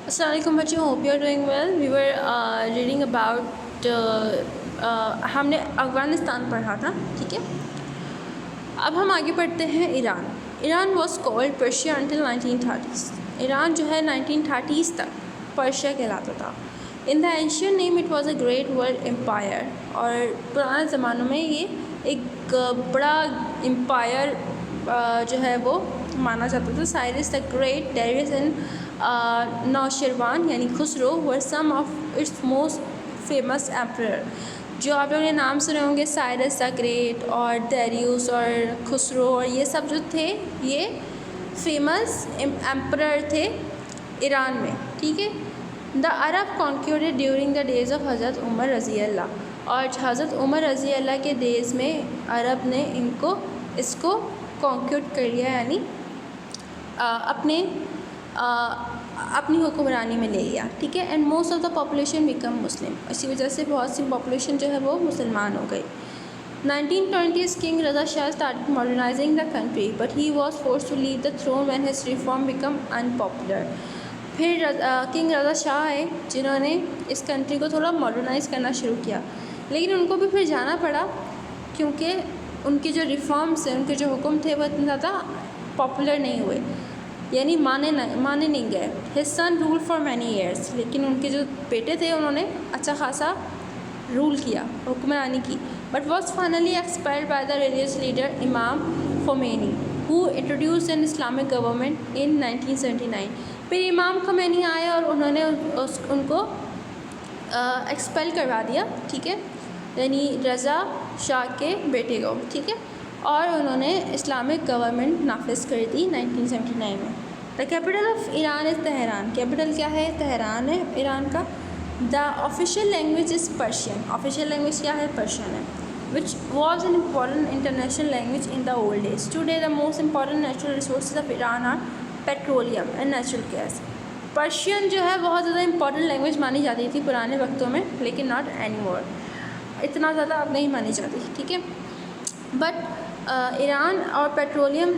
अस्सलाम वालेकुम बच्चों, hope you are doing well. We were reading about हमने अफ़गानिस्तान पढ़ा था, ठीक है। अब हम आगे पढ़ते हैं Iran. Iran was called Persia until 1930s। Iran जो है 1930s तक पर्शिया कहलाता था। In the ancient name it was a great world empire. और पुराने ज़मानों में ये एक बड़ा एम्पायर जो है वो माना जाता था। Cyrus the great, Darius and Nausherwan यानी Khosrow were some of its most famous emperor. जो आप लोगों ने नाम सुने होंगे, साइरस द ग्रेट और डेरियस और खुसरो, और ये सब जो थे ये फेमस एम्परर थे ईरान में, ठीक है। The Arab conquered during the days of Hazrat Umar रज़ी अल्लाह। और हज़रत उमर रज़ी अल्लाह के डेज़ में अरब ने इसको कॉन्क्यूट कर लिया, यानी अपनी हुक्मरानी में ले लिया, ठीक है। And most of the population become Muslim. इसी वजह से बहुत सी पॉपुलेशन जो है वो मुसलमान हो गई। 1920s king Reza Shah started modernising the country but he was forced to leave the throne when his reform become unpopular. फिर किंग रज़ा शाह आए जिन्होंने इस कंट्री को थोड़ा मॉडर्नाइज़ करना शुरू किया, लेकिन उनको भी फिर जाना पड़ा क्योंकि उनके जो रिफॉर्म्स हैं, उनके जो हुक्म थे वो इतने ज़्यादा पॉपुलर नहीं हुए, यानी माने नहीं गए। His son rule for many years. लेकिन उनके जो बेटे थे उन्होंने अच्छा खासा रूल किया, हुक्मरानी की। But was finally expired by the religious leader Imam Khomeini who introduced an Islamic government in 1979। फिर इमाम खोमेनी आए और उन्होंने उनको एक्सपेल करवा दिया, ठीक है, यानी रज़ा शाह के बेटे को, ठीक है। और उन्होंने इस्लामिक गवर्नमेंट नाफिज कर दी 1979 में। The capital of Iran is Tehran. Capital क्या है? तेहरान है ईरान का। The official language is Persian. Official language क्या है? पर्शियन है। Which was an important international language in the old days. Today the most important natural resources of Iran are petroleum and natural gas. Persian जो है बहुत ज़्यादा important language मानी जाती थी पुराने वक्तों में, लेकिन नॉट एनी मोर, इतना ज़्यादा अब नहीं मानी जाती, ठीक है। बट ईरान और पेट्रोलियम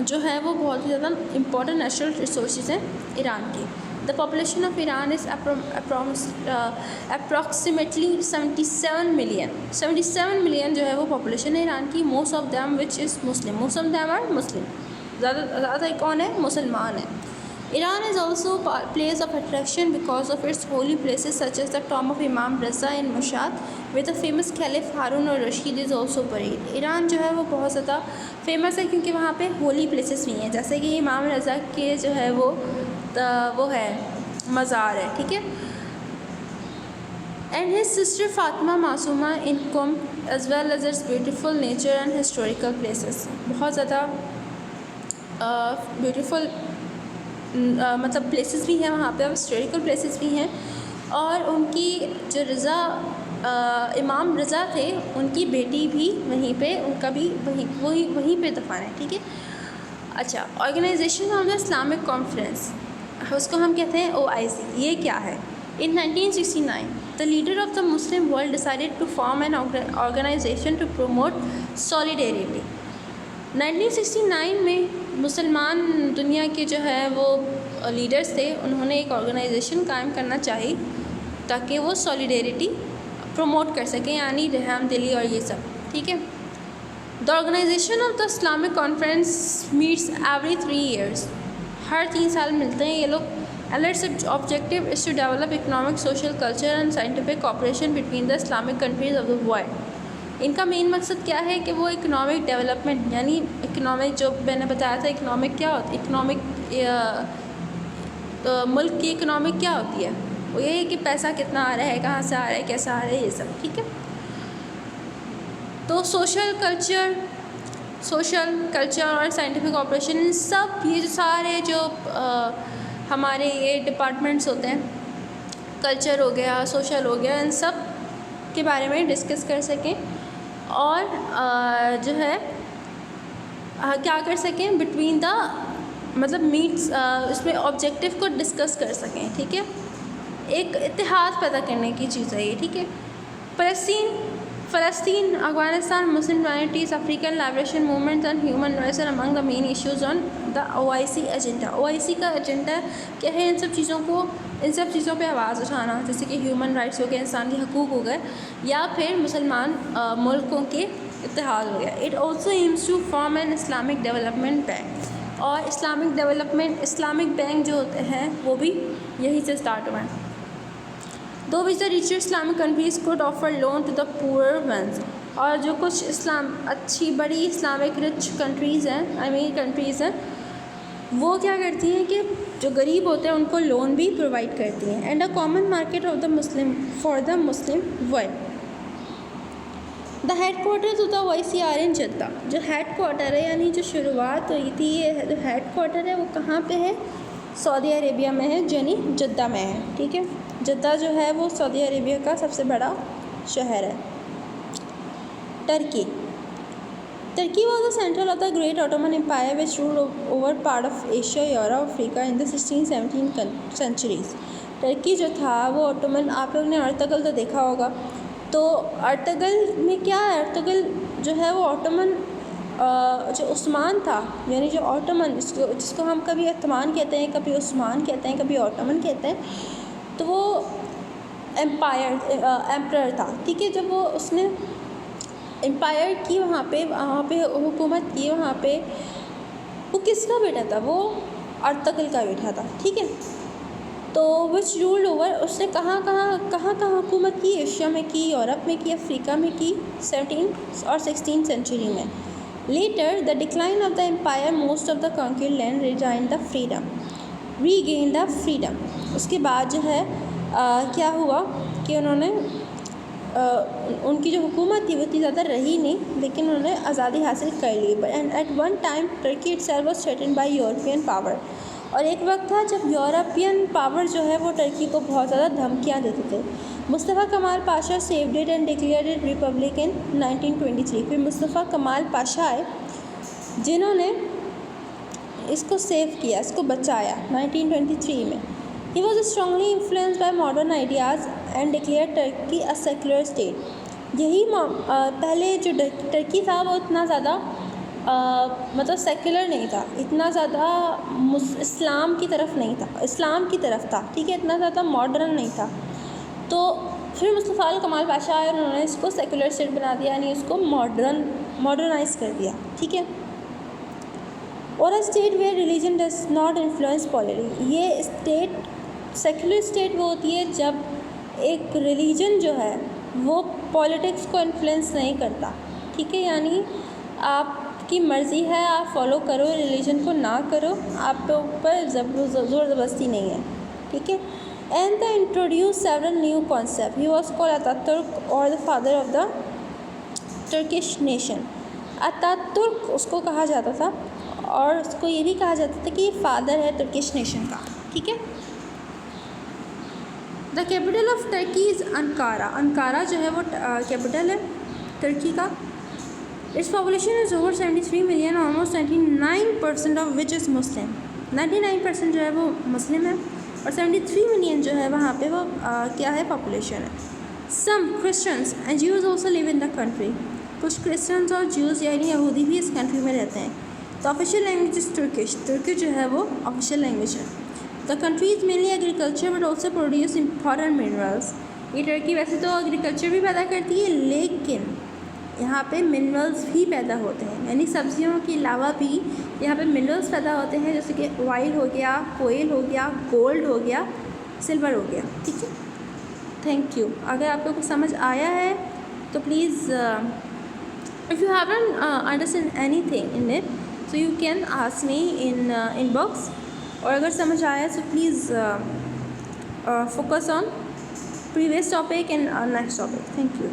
जो है वो बहुत ही ज़्यादा इंपॉर्टेंट नेचुरल रिसोर्सेज हैं ईरान की। The population of Iran is approximately 77 million. 77 million जो है वो पॉपुलेशन है ईरान की। Most of them which is Muslim. Most of them are Muslim. ज़्यादा कौन है? मुसलमान है। Iran is also a place of attraction because of its holy places such as the tomb of Imam Raza in Mashhad, where the famous Caliph Harun al-Rashid is also buried. Iran जो है वो बहुत ज़्यादा famous है क्योंकि वहाँ पे Holi places भी हैं, जैसे कि इमाम रज़ा के जो है वो है मज़ार है, ठीक है। And his sister Fatima Masuma in Qom, as well as its beautiful nature and historical places. बहुत ज़्यादा ब्यूटीफुल मतलब प्लेसेस भी हैं वहाँ पे, और हिस्टोरिकल प्लेसेस भी हैं। और उनकी जो इमाम रज़ा थे उनकी बेटी भी वहीं पे, उनका भी वहीं पे दफन है, ठीक है। अच्छा, organisation of the Islamic conference, उसको हम कहते हैं OIC। ये क्या है? In 1969 the leader of the Muslim world decided to form an organisation to promote solidarity. 1969 में मुसलमान दुनिया के जो है वो लीडर्स थे, उन्होंने एक ऑर्गेनाइजेशन कायम करना चाहिए ताकि वो सॉलिडेरिटी प्रमोट कर सकें, यानी रहम दिली और ये सब, ठीक है। The organisation of the Islamic conference meets every 3 years। हर 3 साल मिलते हैं ये लोग। And its objective is to develop economic, social, culture and scientific cooperation between the Islamic countries of the world. इनका मेन मकसद क्या है कि वो इकोनॉमिक डेवलपमेंट, यानी इकोनॉमिक, जो मैंने बताया था इकोनॉमिक क्या होती है, इकोनॉमिक मुल्क की इकोनॉमिक क्या होती है, वो ये है कि पैसा कितना आ रहा है, कहाँ से आ रहा है, कैसा आ रहा है, ये सब, ठीक है। तो सोशल कल्चर और साइंटिफिक ऑपरेशन, इन सब ये जो सारे जो हमारे ये डिपार्टमेंट्स होते हैं, कल्चर हो गया, सोशल हो गया, इन सब के बारे में डिस्कस कर सकें और जो है क्या कर सकें बिटवीन द, मतलब मीट्स, इसमें ऑब्जेक्टिव को डिस्कस कर सकें, ठीक है। एक इत्तेहाद पैदा करने की चीज़ है ये, ठीक है। फ़लस्तीन, Afghanistan, Muslim minorities, African liberation movement and human rights are among the main issues on the OIC agenda. OIC का एजेंडा क्या है? इन सब चीज़ों पे आवाज़ उठाना, जैसे कि ह्यूमन राइट्स हो गए, इंसानी हकूक़ हो गए, या फिर मुसलमान मुल्कों के इत्तेहाद हो गया। It also aims to form an Islamic development bank, और इस्लामिक बैंक जो होते हैं वो भी यहीं से स्टार्ट हुए हैं। दो which the richer Islamic countries could offer loan to the poor ones, और जो कुछ अच्छी बड़ी इस्लामिक रिच कंट्रीज़ हैं, अमीर कंट्रीज़ हैं, वो क्या करती हैं कि जो गरीब होते हैं उनको लोन भी प्रोवाइड करती हैं। And a common market of the Muslim for the Muslim world. The headquarters of the OIC are in Jeddah. जो हेड क्वार्टर है, यानी जो शुरुआत हुई थी, ये जो हेड क्वार्टर है वो कहाँ पे है? सऊदी अरेबिया में है, यानी जद्दा में है। ठीक है, जद्दा जो है वो सऊदी अरेबिया का सबसे बड़ा शहर है। Turkey was the central of the Great Ottoman Empire which ruled over part of Asia, Europe, Africa in the 16-17 centuries. Turkey जो था वो ऑटोमन, आप लोग ने अर्तगल तो देखा होगा, तो अर्तगल में क्या है? अर्तगल जो है वो ऑटोमन जो उस्मान था, यानी जो ऑटोमन जिसको हम कभी अत्तमान कहते हैं, कभी उस्मान कहते हैं, कभी ऑटोमन कहते हैं, तो वो एम्परर था। ठीक है, जब वो उसने एम्पायर की वहाँ पे हुकूमत की, वहाँ पे वो किसका बेटा था? वो अर्तगल का बेटा था। ठीक है, तो विच रूल्ड ओवर, उसने कहाँ हुकूमत की? एशिया में की, यूरोप में की, अफ्रीका में की, 17 और 16 सेंचुरी में। Later the decline of the empire, most of the conquered land regain the freedom. उसके बाद जो है क्या हुआ कि उन्होंने उनकी जो हुकूमत थी वो इतनी ज़्यादा रही नहीं, लेकिन उन्होंने आज़ादी हासिल कर ली। And at one time Turkey itself was threatened by European power, और एक वक्त था जब यूरोपियन पावर जो है वो टर्की को बहुत ज़्यादा धमकियाँ देते थे। Mustafa Kemal Pasha saved it and declared it republic in 1923। फिर मुस्तफ़ा कमाल पाशा आए जिन्होंने इसको सेव किया, इसको बचाया 1923 में। He was strongly influenced by modern ideas and declared Turkey a secular state. यही पहले जो टर्की था वो इतना ज़्यादा मतलब सेक्युलर नहीं था, इतना ज़्यादा इस्लाम की तरफ नहीं था, इस्लाम की तरफ था। ठीक है, इतना ज़्यादा मॉडर्न नहीं था। तो फिर मुस्तफ़ा कमाल पाशा आए और उन्होंने इसको सेक्युलर स्टेट बना दिया, यानी उसको मॉडर्नाइज कर दिया। ठीक है, और a state where religion does not influence politics. ये स्टेट, सेक्युलर स्टेट वो होती है जब एक रिलीजन जो है वो पॉलिटिक्स को इन्फ्लुएंस नहीं करता। ठीक है, यानी आपकी मर्ज़ी है, आप फॉलो करो, रिलीजन को ना करो, आप पे ऊपर ज़ोर ज़बरदस्ती नहीं है। ठीक है, and the introduce several new concept. He was called Ataturk और the father of the Turkish nation. Ataturk उसको कहा जाता था, और उसको ये भी कहा जाता था कि ये फादर है टर्किश नेशन का। ठीक है, the capital of Turkey is Ankara. Ankara जो है वो कैपिटल है टर्की का। Its population is over 73 million, almost 99% of which is Muslim. 99% जो है वो मुस्लिम है, और 73 मिलियन जो है वहाँ पे वो क्या है? पॉपुलेशन है। Some Christians and Jews also live in the country. कुछ क्रिश्चियंस और ज्यूज़ यानी यहूदी भी इस कंट्री में रहते हैं। The official language is Turkish. तुर्की जो है वो ऑफिशियल लैंग्वेज है। The country is mainly agriculture but also produce important minerals. ये टर्की वैसे तो एग्रीकल्चर भी पैदा करती है, लेकिन यहाँ पे मिनरल्स भी पैदा होते हैं, यानी सब्जियों के अलावा भी यहाँ पे मिनरल्स पैदा होते हैं, जैसे कि ऑयल हो गया, कोयल हो गया, गोल्ड हो गया, सिल्वर हो गया। ठीक है, थैंक यू। अगर आप लोग को समझ आया है तो please if you haven't understand anything in it so you can ask me in inbox, और अगर समझ आया तो please focus on previous topic and next topic. Thank you.